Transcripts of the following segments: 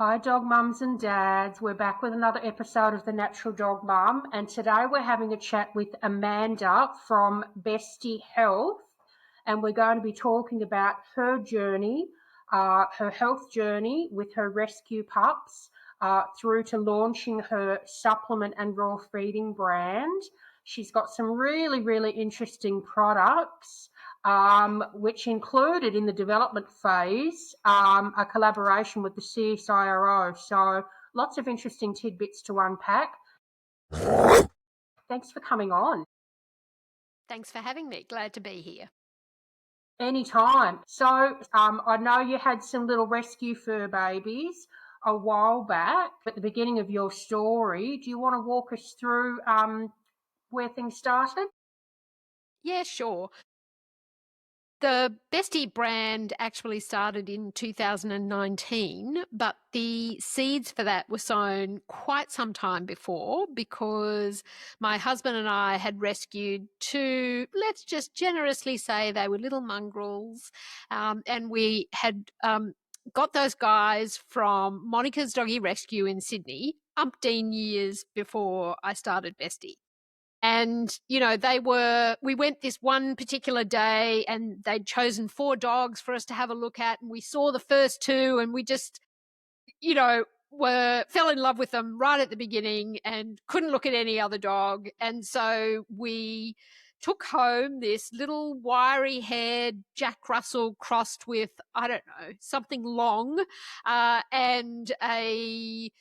Hi, dog mums and dads. We're back with another episode of The Natural Dog Mum, and today we're having a chat with Amanda from Bestie Health, and we're going to be talking about her journey, her health journey with her rescue pups, through to launching her supplement and raw feeding brand. She's got some really, really interesting products, which included in the development phase a collaboration with the CSIRO. So lots of interesting tidbits to unpack. Thanks for coming on. Thanks for having me. Glad to be here. Anytime. So I know you had some little rescue fur babies a while back at the beginning of your story. Do you want to walk us through where things started? Yeah, sure. The Bestie brand actually started in 2019, but the seeds for that were sown quite some time before because my husband and I had rescued two, let's just generously say they were little mongrels, and we had got those guys from Monica's Doggy Rescue in Sydney umpteen years before I started Bestie. And, we went this one particular day and they'd chosen 4 dogs for us to have a look at. And we saw the first 2 and we just, fell in love with them right at the beginning and couldn't look at any other dog. And so we took home this little wiry haired Jack Russell crossed with, I don't know, something long, and a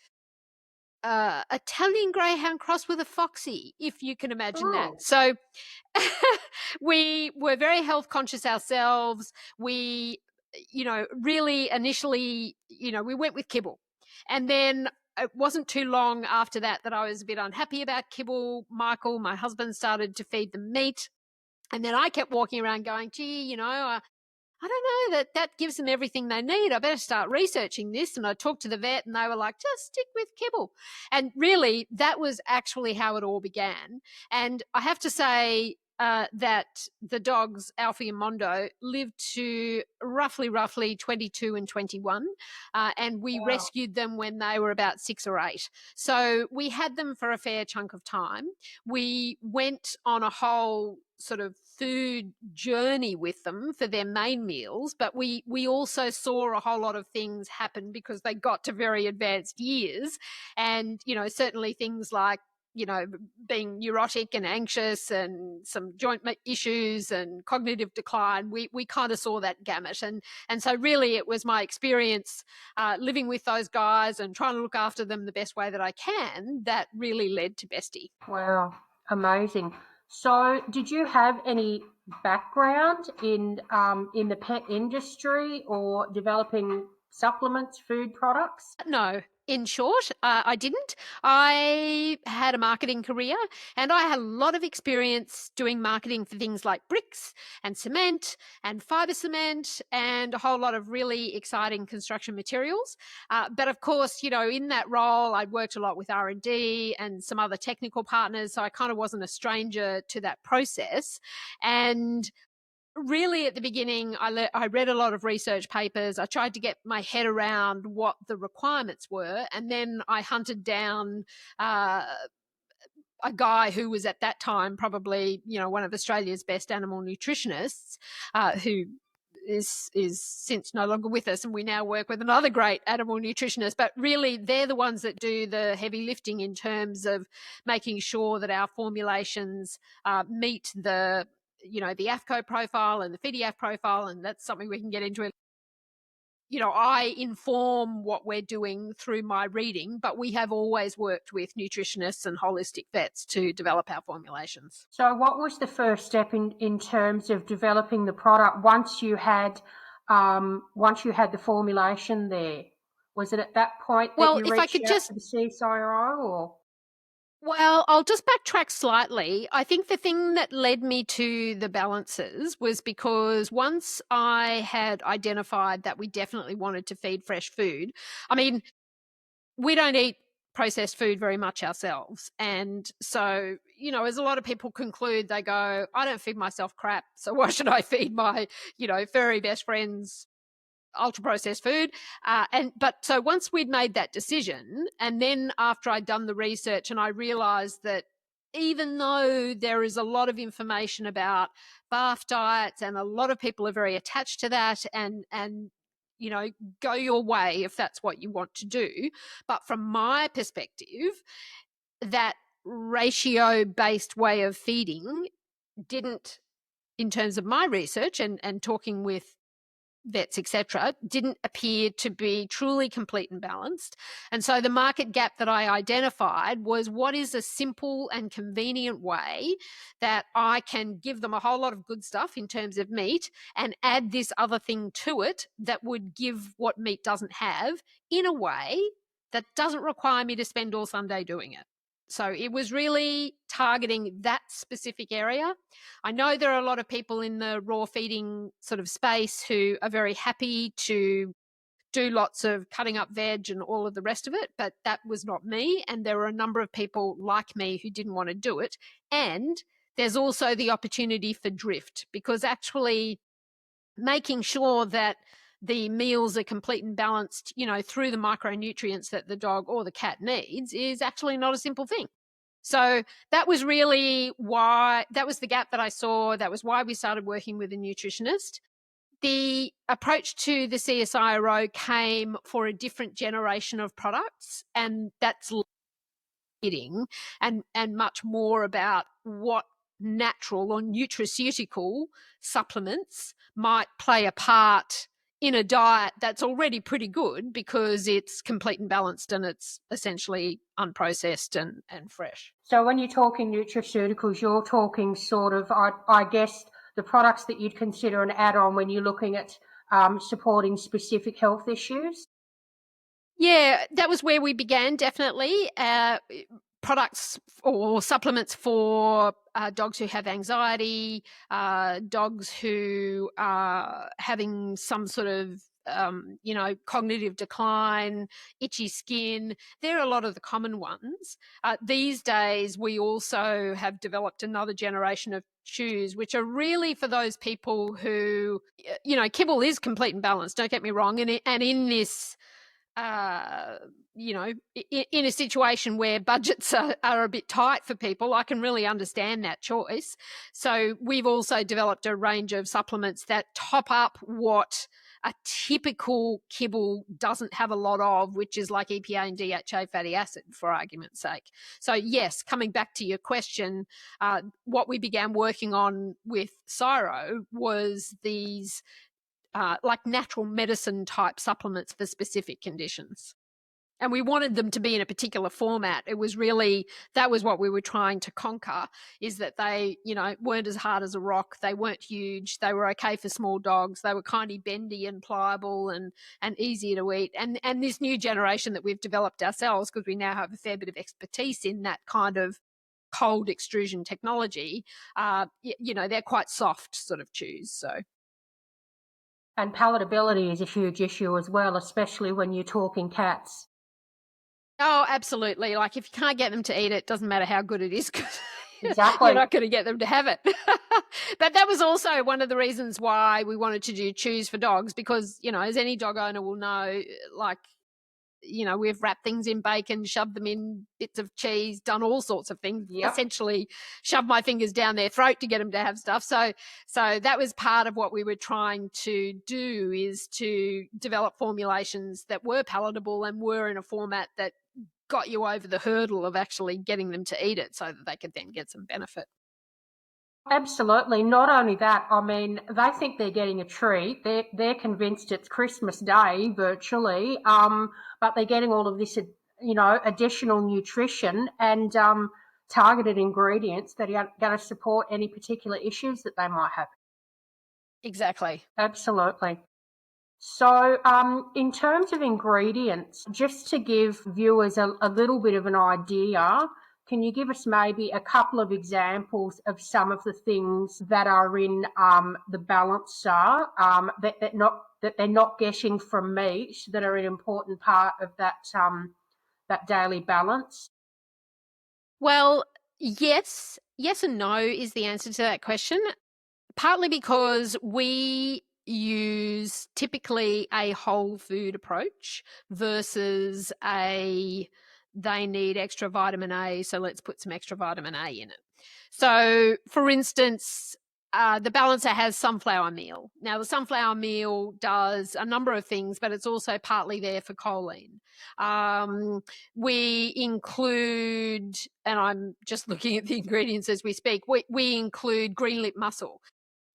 Italian Greyhound cross with a Foxy, if you can imagine that. So we were very health conscious ourselves. We, really initially, we went with Kibble. And then it wasn't too long after that I was a bit unhappy about Kibble. Michael, my husband, started to feed them meat. And then I kept walking around going, gee, I don't know, that gives them everything they need. I better start researching this. And I talked to the vet and they were like, just stick with Kibble. And really, that was actually how it all began. And I have to say that the dogs, Alfie and Mondo, lived to roughly 22 and 21. And we rescued them when they were about 6 or 8. So we had them for a fair chunk of time. We went on a whole sort of food journey with them for their main meals, but we also saw a whole lot of things happen because they got to very advanced years. And, certainly things like, being neurotic and anxious and some joint issues and cognitive decline, we kind of saw that gamut. And so really it was my experience living with those guys and trying to look after them the best way that I can that really led to Bestie. Wow, amazing. So did you have any background in the pet industry or developing supplements, food products? No. In short, I didn't. I had a marketing career and I had a lot of experience doing marketing for things like bricks and cement and fiber cement and a whole lot of really exciting construction materials. But of course, in that role, I'd worked a lot with R&D and some other technical partners. So I kind of wasn't a stranger to that process. And really at the beginning, I read a lot of research papers. I tried to get my head around what the requirements were. And then I hunted down a guy who was at that time probably, one of Australia's best animal nutritionists, who is since no longer with us, and we now work with another great animal nutritionist. But really, they're the ones that do the heavy lifting in terms of making sure that our formulations meet the AFCO profile and the FIDIAF profile, and that's something we can get into. I inform what we're doing through my reading, but we have always worked with nutritionists and holistic vets to develop our formulations. So what was the first step in terms of developing the product once you had the formulation there? Was it at that point that you reached out to the CSIRO or? Well, I'll just backtrack slightly. I think the thing that led me to the balances was because once I had identified that we definitely wanted to feed fresh food, I mean, we don't eat processed food very much ourselves. And so, as a lot of people conclude, they go, I don't feed myself crap, so why should I feed my, furry best friends ultra processed food. So once we'd made that decision, and then after I'd done the research and I realized that even though there is a lot of information about bath diets and a lot of people are very attached to that and go your way if that's what you want to do. But from my perspective, that ratio-based way of feeding didn't, in terms of my research and talking with vets, etc., didn't appear to be truly complete and balanced. And so the market gap that I identified was, what is a simple and convenient way that I can give them a whole lot of good stuff in terms of meat and add this other thing to it that would give what meat doesn't have in a way that doesn't require me to spend all Sunday doing it. So it was really targeting that specific area. I know there are a lot of people in the raw feeding sort of space who are very happy to do lots of cutting up veg and all of the rest of it, but that was not me. And there were a number of people like me who didn't want to do it. And there's also the opportunity for drift, because actually making sure that the meals are complete and balanced, through the micronutrients that the dog or the cat needs is actually not a simple thing. So that was really why, that was the gap that I saw. That was why we started working with a nutritionist. The approach to the CSIRO came for a different generation of products, and that's eating and much more about what natural or nutraceutical supplements might play a part in a diet that's already pretty good because it's complete and balanced and it's essentially unprocessed and fresh. So when you're talking nutraceuticals, you're talking sort of, I guess, the products that you'd consider an add-on when you're looking at supporting specific health issues? Yeah, that was where we began, definitely. Products or supplements for dogs who have anxiety, dogs who are having some sort of cognitive decline, itchy skin. They're a lot of the common ones. These days, we also have developed another generation of chews, which are really for those people who, Kibble is complete and balanced, don't get me wrong. And in this, in a situation where budgets are a bit tight for people, I can really understand that choice. So we've also developed a range of supplements that top up what a typical kibble doesn't have a lot of, which is like EPA and DHA fatty acid, for argument's sake. So yes, coming back to your question, what we began working on with Cyro was these like natural medicine type supplements for specific conditions. And we wanted them to be in a particular format. It was really, that was what we were trying to conquer, is that they, weren't as hard as a rock. They weren't huge. They were okay for small dogs. They were kind of bendy and pliable and easier to eat. And this new generation that we've developed ourselves, because we now have a fair bit of expertise in that kind of cold extrusion technology, they're quite soft sort of chews. So. And palatability is a huge issue as well, especially when you're talking cats. Oh, absolutely. Like if you can't get them to eat it, doesn't matter how good it is. Exactly. You're not going to get them to have it. But that was also one of the reasons why we wanted to do chews for dogs, because, as any dog owner will know, like, we've wrapped things in bacon, shoved them in bits of cheese, done all sorts of things, essentially shoved my fingers down their throat to get them to have stuff. So that was part of what we were trying to do, is to develop formulations that were palatable and were in a format that got you over the hurdle of actually getting them to eat it so that they could then get some benefit. Absolutely. Not only that, I mean, they think they're getting a treat. They're convinced it's Christmas Day virtually, but they're getting all of this, additional nutrition and targeted ingredients that are going to support any particular issues that they might have. Exactly. Absolutely. So in terms of ingredients, just to give viewers a little bit of an idea, can you give us maybe a couple of examples of some of the things that are in the balancer that they're not getting from meat, that are an important part of that daily balance? Well, yes and no is the answer to that question. Partly because we use typically a whole food approach versus they need extra vitamin A, so let's put some extra vitamin A in it. So, for instance, the balancer has sunflower meal. Now, the sunflower meal does a number of things, but it's also partly there for choline. We include, and I'm just looking at the ingredients as we speak, we include green lip mussel.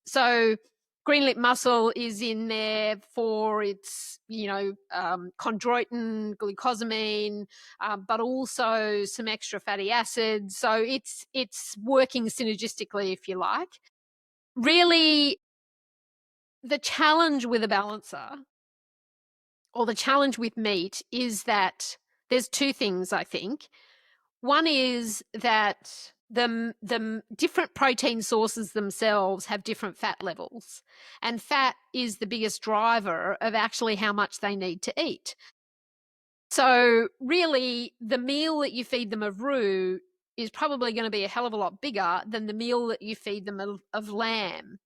So green lip mussel is in there for its, chondroitin, glucosamine, but also some extra fatty acids. So it's working synergistically, if you like. Really, the challenge with a balancer or the challenge with meat is that there's two things, I think. One is that the different protein sources themselves have different fat levels, and fat is the biggest driver of actually how much they need to eat. So really, the meal that you feed them of roux is probably going to be a hell of a lot bigger than the meal that you feed them of lamb.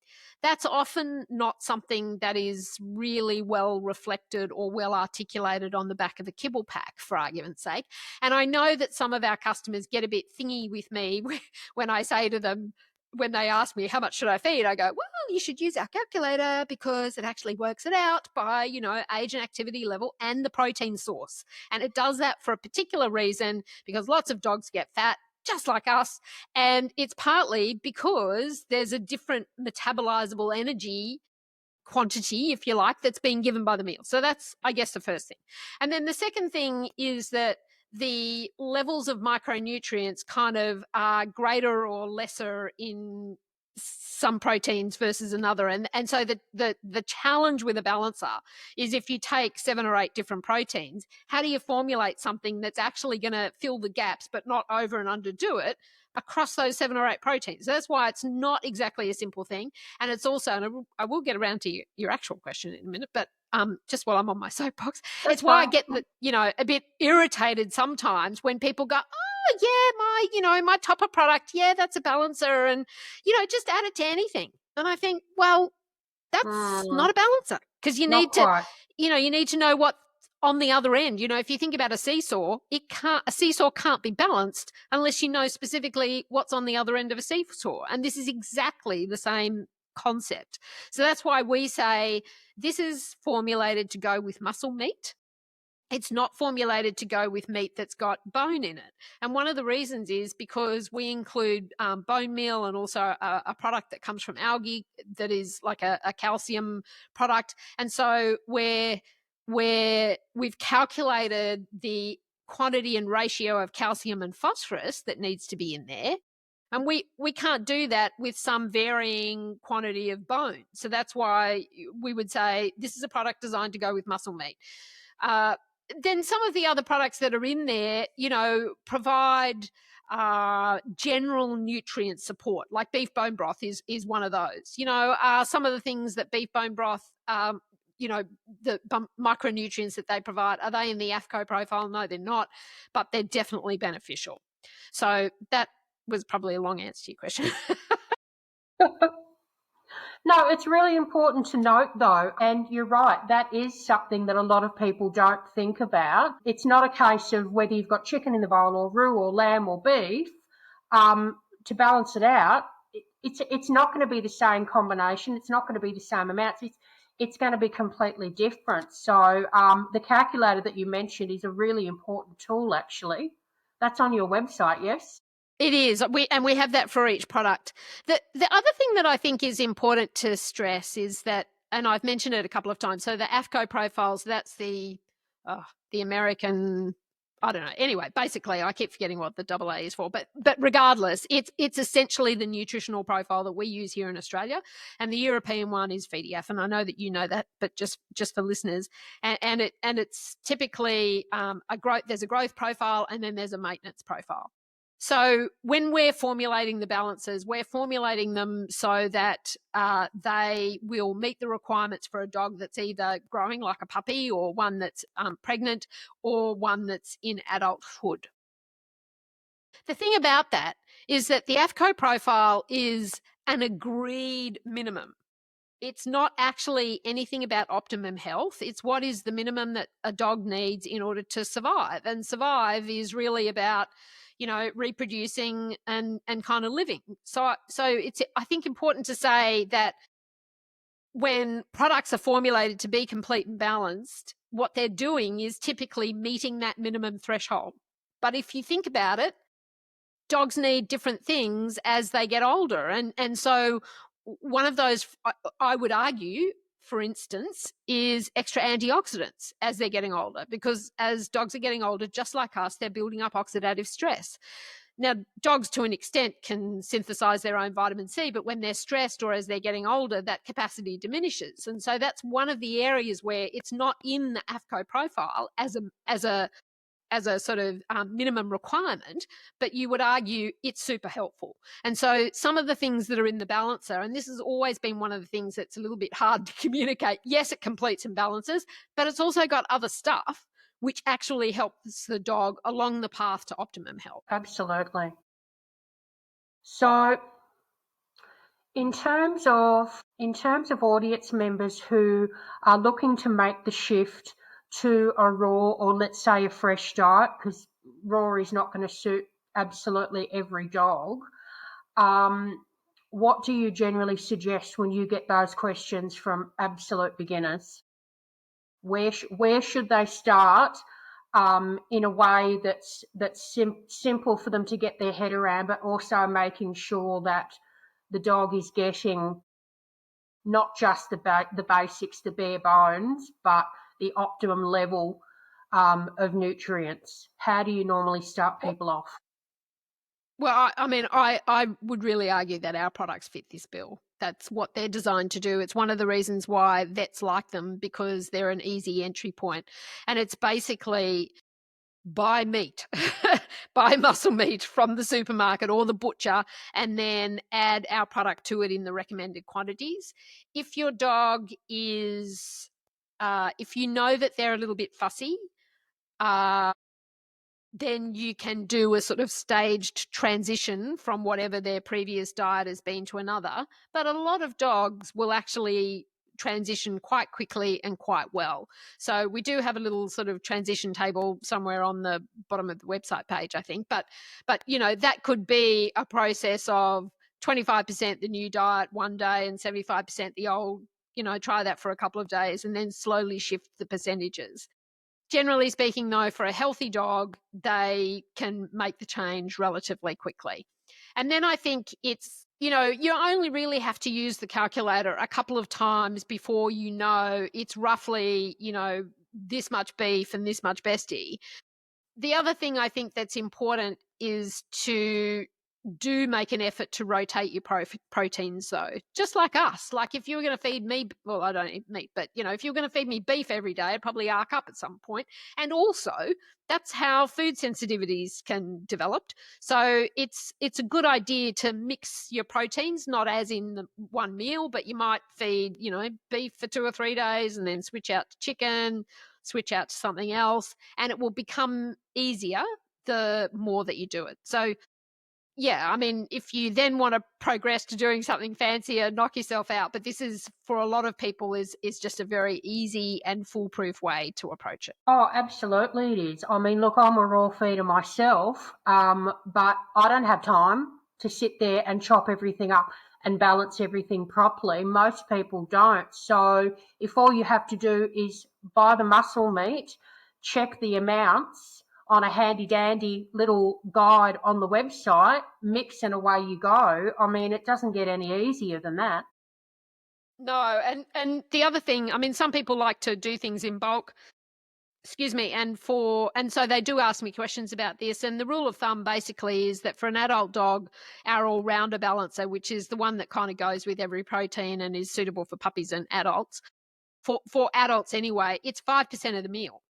That's often not something that is really well reflected or well articulated on the back of the Kibble pack, for argument's sake. And I know that some of our customers get a bit thingy with me when I say to them, when they ask me, how much should I feed? I go, well, you should use our calculator because it actually works it out by, age and activity level and the protein source. And it does that for a particular reason, because lots of dogs get fat, just like us. And it's partly because there's a different metabolizable energy quantity, if you like, that's being given by the meal. So that's, I guess, the first thing. And then the second thing is that the levels of micronutrients kind of are greater or lesser in some proteins versus another. And so the challenge with a balancer is, if you take 7 or 8 different proteins, how do you formulate something that's actually going to fill the gaps but not over and underdo it across those 7 or 8 proteins? So that's why it's not exactly a simple thing. And it's also, and I will get around to your actual question in a minute, but just while I'm on my soapbox, it's why I get a bit irritated sometimes when people go, oh yeah, my topper product, yeah, that's a balancer, and just add it to anything. And I think, well, that's not a balancer, because you need to know what on the other end. If you think about a seesaw, a seesaw can't be balanced unless you know specifically what's on the other end of a seesaw. And this is exactly the same concept. So that's why we say this is formulated to go with muscle meat. It's not formulated to go with meat that's got bone in it. And one of the reasons is because we include bone meal, and also a product that comes from algae that is like a calcium product. And so we've calculated the quantity and ratio of calcium and phosphorus that needs to be in there. And we can't do that with some varying quantity of bone. So that's why we would say this is a product designed to go with muscle meat. Then some of the other products that are in there, provide general nutrient support, like beef bone broth is one of those. Some of the things that beef bone broth, the micronutrients that they provide, are they in the AFCO profile? No, they're not, but they're definitely beneficial. So that was probably a long answer to your question. No, it's really important to note, though, and you're right, that is something that a lot of people don't think about. It's not a case of whether you've got chicken in the bowl or roux or lamb or beef. To balance it out, it's not going to be the same combination. It's not going to be the same amounts. It's going to be completely different. So the calculator that you mentioned is a really important tool, actually. That's on your website, yes? It is. We have that for each product. The other thing that I think is important to stress is that, and I've mentioned it a couple of times, so the AFCO profiles, that's the American, I don't know. Anyway, basically, I keep forgetting what the AA is for, but regardless, it's essentially the nutritional profile that we use here in Australia, and the European one is FDF, and I know that you know that, but just for listeners, and it's typically there's a growth profile, and then there's a maintenance profile. So when we're formulating the balances, we're formulating them so that they will meet the requirements for a dog that's either growing like a puppy, or one that's pregnant, or one that's in adulthood. The thing about that is that the AFCO profile is an agreed minimum. it's not actually anything about optimum health. It's what is the minimum that a dog needs in order to survive. And survive is really about, reproducing and kind of living. So it's, I think, important to say that when products are formulated to be complete and balanced, what they're doing is typically meeting that minimum threshold. But if you think about it, dogs need different things as they get older. And so one of those, I would argue, for instance, is extra antioxidants as they're getting older, because as dogs are getting older, just like us, they're building up oxidative stress. Now, dogs to an extent can synthesize their own vitamin C, but when they're stressed or as they're getting older, that capacity diminishes. And so that's one of the areas where it's not in the AFCO profile as a sort of minimum requirement, but you would argue it's super helpful. And so some of the things that are in the balancer, and this has always been one of the things that's a little bit hard to communicate. Yes, it completes and balances, but it's also got other stuff which actually helps the dog along the path to optimum health. Absolutely. So in terms of audience members who are looking to make the shift to a raw, or let's say a fresh diet, because raw is not going to suit absolutely every dog, what do you generally suggest when you get those questions from absolute beginners? Where should they start in a way that's simple for them to get their head around, but also making sure that the dog is getting not just the basics, the bare bones, but the optimum level of nutrients? How do you normally start people off? Well, I would really argue that our products fit this bill. That's what they're designed to do. It's one of the reasons why vets like them, because they're an easy entry point. And it's basically buy meat, buy muscle meat from the supermarket or the butcher, and then add our product to it in the recommended quantities. If your dog is, if you know that they're a little bit fussy, then you can do a sort of staged transition from whatever their previous diet has been to another. But a lot of dogs will actually transition quite quickly and quite well. So we do have a little sort of transition table somewhere on the bottom of the website page, I think. But that could be a process of 25% the new diet one day and 75% the old. Try that for a couple of days and then slowly shift the percentages. Generally speaking, though, for a healthy dog, they can make the change relatively quickly. And then I think it's, you only really have to use the calculator a couple of times before it's roughly, this much beef and this much Bestie. The other thing I think that's important is to do make an effort to rotate your proteins, though. Just like us. Like if you were going to feed me, well, I don't eat meat, but if you were going to feed me beef every day, I'd probably arc up at some point. And also, that's how food sensitivities can develop. So it's a good idea to mix your proteins, not as in the one meal, but you might feed, beef for 2 or 3 days and then switch out to chicken, switch out to something else, and it will become easier the more that you do it. So yeah, if you then want to progress to doing something fancier, knock yourself out. But this is, for a lot of people, is just a very easy and foolproof way to approach it. Oh, absolutely it is. Look, I'm a raw feeder myself, but I don't have time to sit there and chop everything up and balance everything properly. Most people don't. So if all you have to do is buy the muscle meat, check the amounts on a handy-dandy little guide on the website, mix and away you go. It doesn't get any easier than that. No, and the other thing, some people like to do things in bulk. Excuse me, and so they do ask me questions about this. And the rule of thumb basically is that for an adult dog, our all-rounder balancer, which is the one that kind of goes with every protein and is suitable for puppies and adults, for adults anyway, it's 5% of the meal.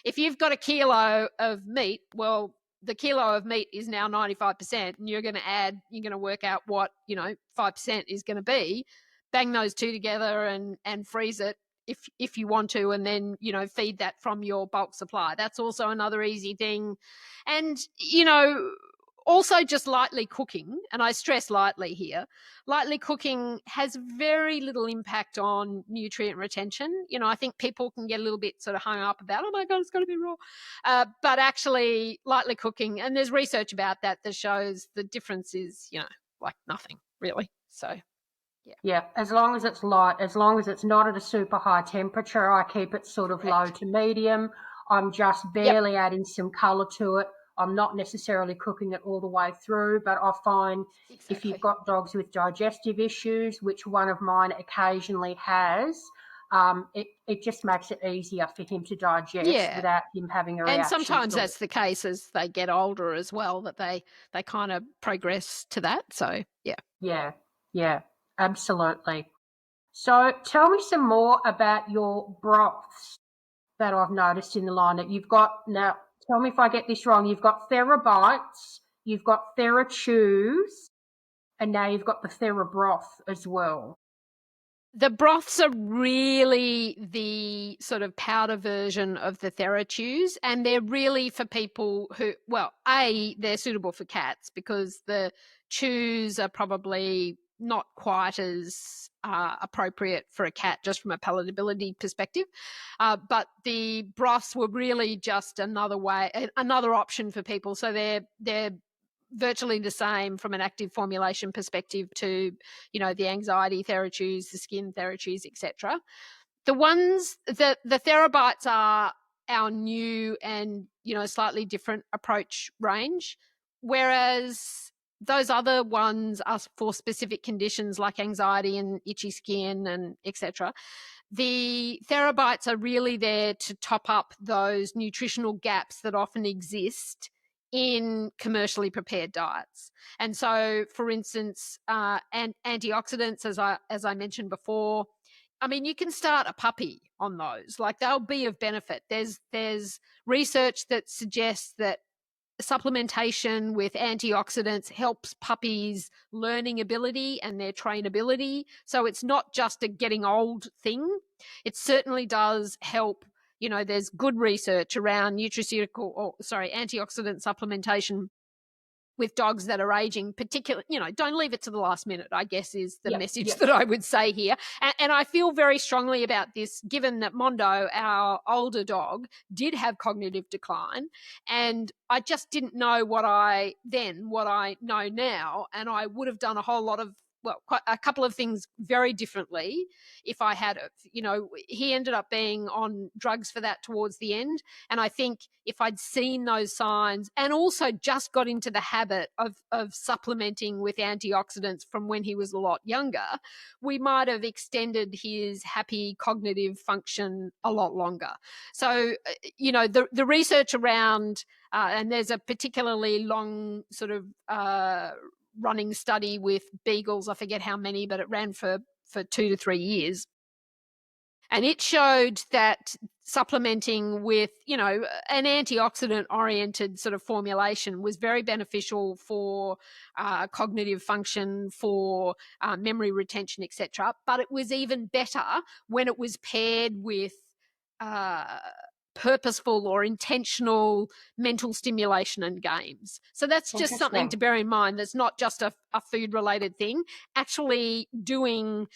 If you've got a kilo of meat, well, the kilo of meat is now 95%, and you're going to work out what 5% is going to be. Bang those two together and freeze it if you want to, and then feed that from your bulk supply. That's also another easy thing. And also just lightly cooking, and I stress lightly here, lightly cooking has very little impact on nutrient retention. I think people can get a little bit sort of hung up about, oh my God, it's got to be raw. But actually lightly cooking, and there's research about that shows the difference is, like nothing really. So yeah, as long as it's light, as long as it's not at a super high temperature, I keep it sort of low to medium. I'm just barely adding some colour to it. I'm not necessarily cooking it all the way through, but I find if you've got dogs with digestive issues, which one of mine occasionally has, it just makes it easier for him to digest without him having a reaction. And sometimes that's the case as they get older as well, that they kind of progress to that. So, Yeah, absolutely. So tell me some more about your broths that I've noticed in the line that you've got. Now, tell me if I get this wrong. You've got TheraBites, you've got TheraChews, and now you've got the TheraBroth as well. The broths are really the sort of powder version of the TheraChews, and they're really for people who, well, they're suitable for cats because the chews are probably not quite as appropriate for a cat just from a palatability perspective. But the broths were really just another option for people. So they're virtually the same from an active formulation perspective to, the anxiety TheraChews, the skin TheraChews, etc. The ones that the TheraBites are our new and, slightly different approach range, whereas those other ones are for specific conditions like anxiety and itchy skin and etc. The TheraBites are really there to top up those nutritional gaps that often exist in commercially prepared diets. And so, for instance, antioxidants, as I mentioned before, I mean, you can start a puppy on those. Like, they'll be of benefit. There's research that suggests that supplementation with antioxidants helps puppies' learning ability and their trainability. So it's not just a getting old thing. It certainly does help. There's good research around antioxidant supplementation with dogs that are aging, particularly, don't leave it to the last minute, I guess, is the message that I would say here. And I feel very strongly about this, given that Mondo, our older dog, did have cognitive decline. And I just didn't know what I know now. And I would have done quite a couple of things very differently if I had it. He ended up being on drugs for that towards the end. And I think if I'd seen those signs and also just got into the habit of supplementing with antioxidants from when he was a lot younger, we might have extended his happy cognitive function a lot longer. So, the research around, and there's a particularly long sort of running study with beagles, I forget how many, but it ran for 2 to 3 years. And it showed that supplementing with, an antioxidant-oriented sort of formulation was very beneficial for cognitive function, for memory retention, etc. But it was even better when it was paired with purposeful or intentional mental stimulation and games. So that's just something to bear in mind. That's not just a food-related thing. Actually doing,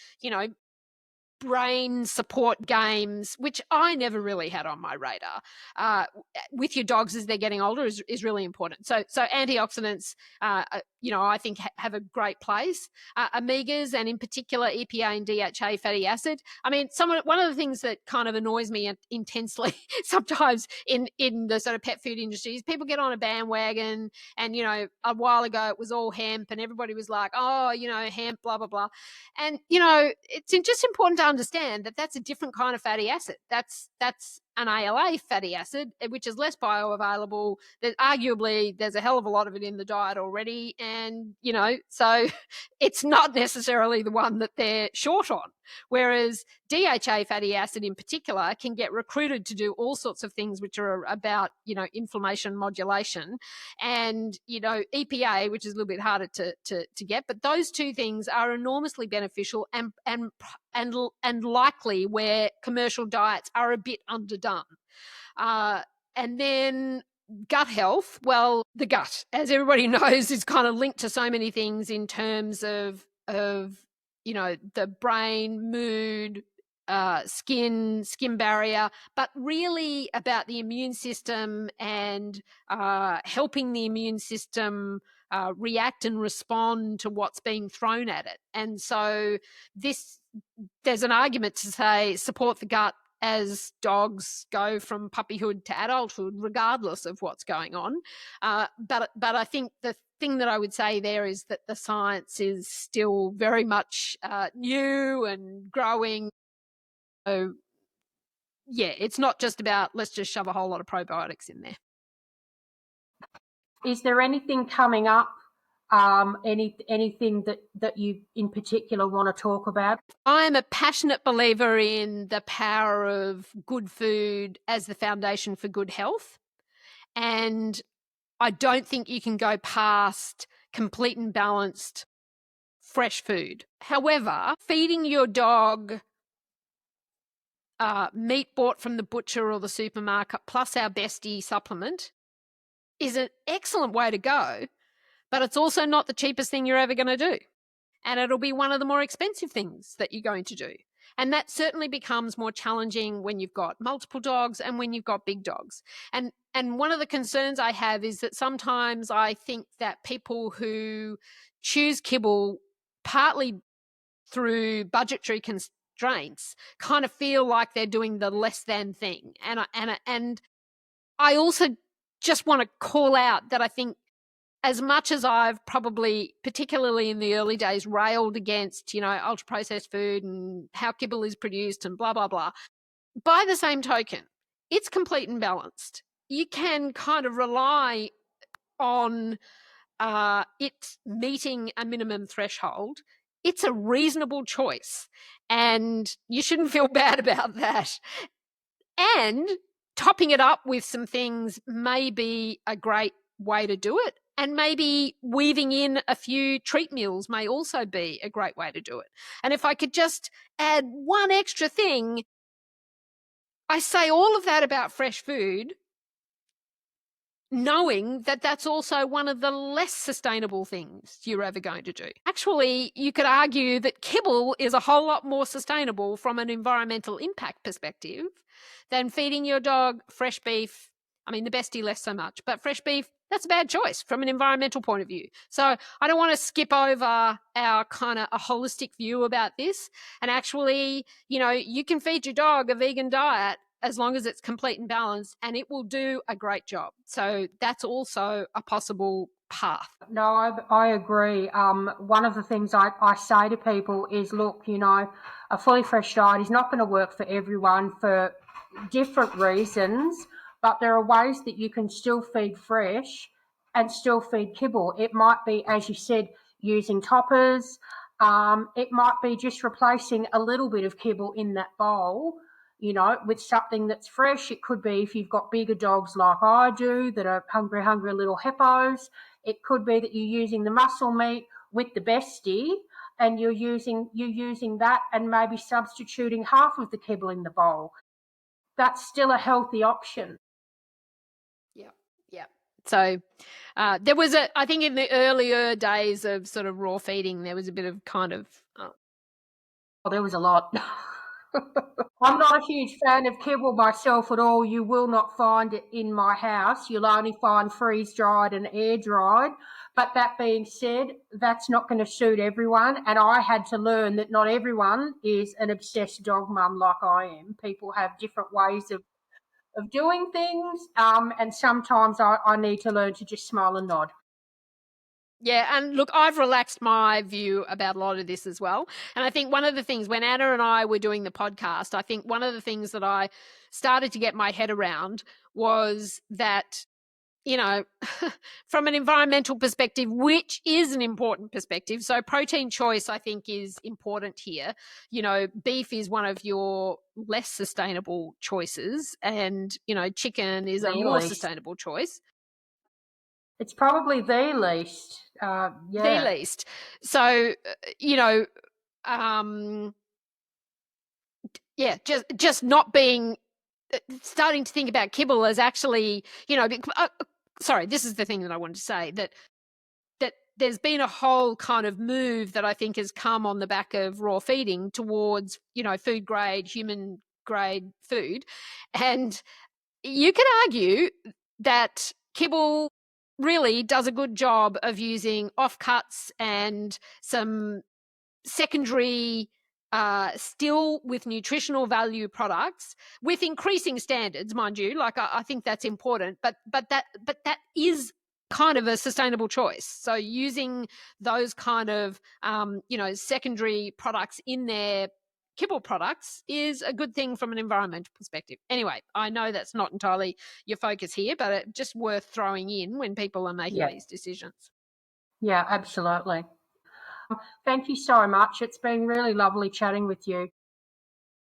brain support games, which I never really had on my radar, with your dogs as they're getting older is really important. So antioxidants, I think have a great place. Omegas, and in particular EPA and DHA fatty acid. I mean, one of the things that kind of annoys me intensely sometimes in the sort of pet food industry is people get on a bandwagon, and a while ago it was all hemp, and everybody was like, oh, hemp, blah blah blah, and it's just important to understand that that's a different kind of fatty acid. That's an ALA fatty acid, which is less bioavailable. Arguably, there's a hell of a lot of it in the diet already. And, so it's not necessarily the one that they're short on. Whereas DHA fatty acid in particular can get recruited to do all sorts of things which are about, inflammation modulation, and, EPA, which is a little bit harder to get. But those two things are enormously beneficial and likely where commercial diets are a bit underdone. And then gut health, well, the gut, as everybody knows, is kind of linked to so many things in terms of the brain, mood, skin barrier, but really about the immune system and helping the immune system react and respond to what's being thrown at it. And so there's an argument to say support the gut as dogs go from puppyhood to adulthood, regardless of what's going on. But I think the thing that I would say there is that the science is still very much new and growing. So, yeah, it's not just about let's just shove a whole lot of probiotics in there. Is there anything coming up? Anything that you in particular want to talk about? I'm a passionate believer in the power of good food as the foundation for good health. And I don't think you can go past complete and balanced fresh food. However, feeding your dog meat bought from the butcher or the supermarket plus our Bestie supplement is an excellent way to go, but it's also not the cheapest thing you're ever going to do. And it'll be one of the more expensive things that you're going to do. And that certainly becomes more challenging when you've got multiple dogs and when you've got big dogs. And one of the concerns I have is that sometimes I think that people who choose Kibble partly through budgetary constraints kind of feel like they're doing the less than thing. And I also just want to call out that I think as much as I've probably, particularly in the early days, railed against, ultra-processed food and how Kibble is produced and blah, blah, blah, by the same token, it's complete and balanced. You can kind of rely on it meeting a minimum threshold. It's a reasonable choice, and you shouldn't feel bad about that. And topping it up with some things may be a great way to do it. And maybe weaving in a few treat meals may also be a great way to do it. And if I could just add one extra thing, I say all of that about fresh food, knowing that that's also one of the less sustainable things you're ever going to do. Actually, you could argue that Kibble is a whole lot more sustainable from an environmental impact perspective than feeding your dog fresh beef. I mean, the Bestie less so much, but fresh beef, that's a bad choice from an environmental point of view. So I don't want to skip over our kind of a holistic view about this. And actually, you can feed your dog a vegan diet as long as it's complete and balanced, and it will do a great job. So that's also a possible path. No, I agree. One of the things I say to people is, look, a fully fresh diet is not going to work for everyone for different reasons, but there are ways that you can still feed fresh and still feed Kibble. It might be, as you said, using toppers. It might be just replacing a little bit of Kibble in that bowl, with something that's fresh. It could be if you've got bigger dogs like I do that are hungry little hippos. It could be that you're using the muscle meat with the Bestie and you're using that and maybe substituting half of the Kibble in the bowl. That's still a healthy option. Yeah. So there was I think in the earlier days of sort of raw feeding, there was a bit of kind of... there was a lot. I'm not a huge fan of Kibble myself at all. You will not find it in my house. You'll only find freeze-dried and air-dried. But that being said, that's not going to suit everyone. And I had to learn that not everyone is an obsessed dog mum like I am. People have different ways of doing things. And sometimes I need to learn to just smile and nod. Yeah, and look, I've relaxed my view about a lot of this as well. And I think one of the things, when Anna and I were doing the podcast, I think one of the things that I started to get my head around was that, from an environmental perspective, which is an important perspective. So protein choice, I think, is important here. Beef is one of your less sustainable choices, and, chicken is a more sustainable choice. It's probably the least. The least. So, just not being starting to think about kibble as actually, sorry, this is the thing that I wanted to say, that there's been a whole kind of move that I think has come on the back of raw feeding towards, food grade, human grade food. And you can argue that kibble really does a good job of using offcuts and some secondary still with nutritional value products with increasing standards, mind you. Like I think that's important, but that is kind of a sustainable choice. So using those kind of secondary products in their kibble products is a good thing from an environmental perspective. Anyway, I know that's not entirely your focus here, but it's just worth throwing in when people are making these decisions. Yeah, absolutely. Thank you so much. It's been really lovely chatting with you.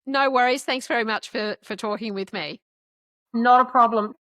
No worries. Thanks very much for talking with me. Not a problem.